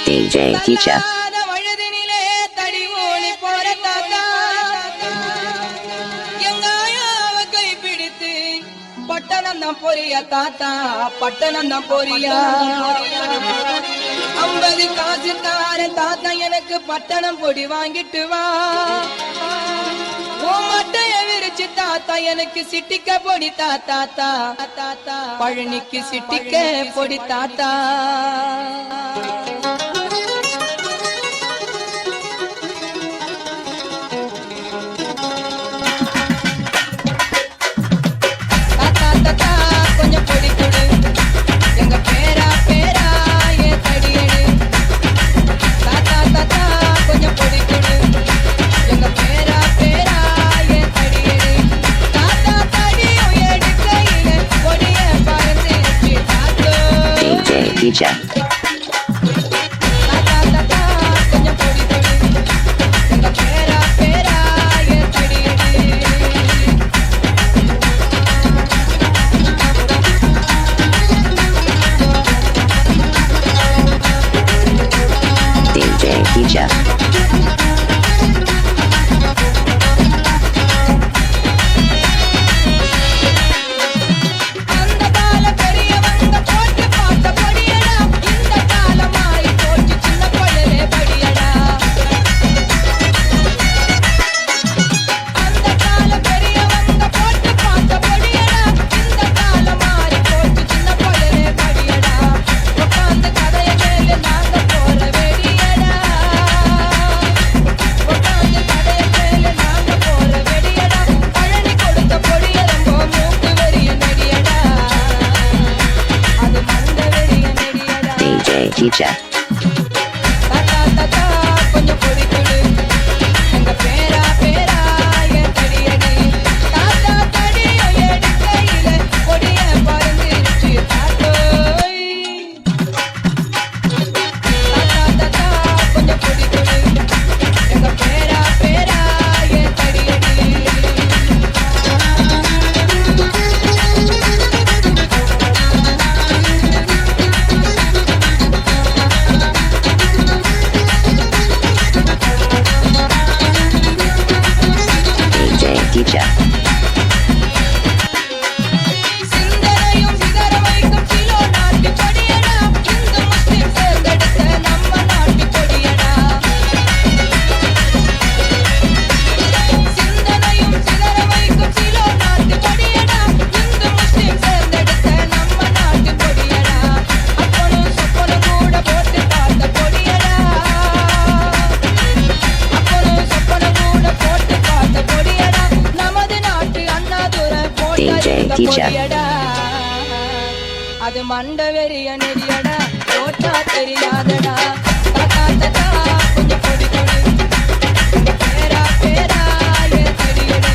DJ Teacher. பட்டணம் பொரியா தாத்தா பட்டணம் பொரியா 50 காசு தார தாத்தா எனக்கு பட்டணம் பொடி வாங்கிட்டு வா மட்டைய விரிச்சு தாத்தா எனக்கு சிட்டிக்க பொடி தாத்தா தாத்தா பழனிக்கு சிட்டிக்க பொடி தாத்தா Teacher. DJ Teacher. Teacher. Teacher. DJ Teacher. அது மண்டவெறிய நெறியடா ஓட்டா தெரியாதடா தாத்தா தாத்தா கொஞ்சம் பொடி கொடு பேரா பேரா ஏ தெரியுது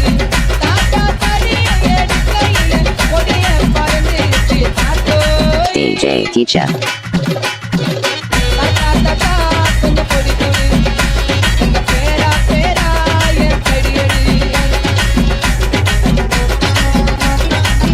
தாத்தா தடிய எடுக்கையில பொடிய பறந்துச்சு தாத்தோ DJ Teacher.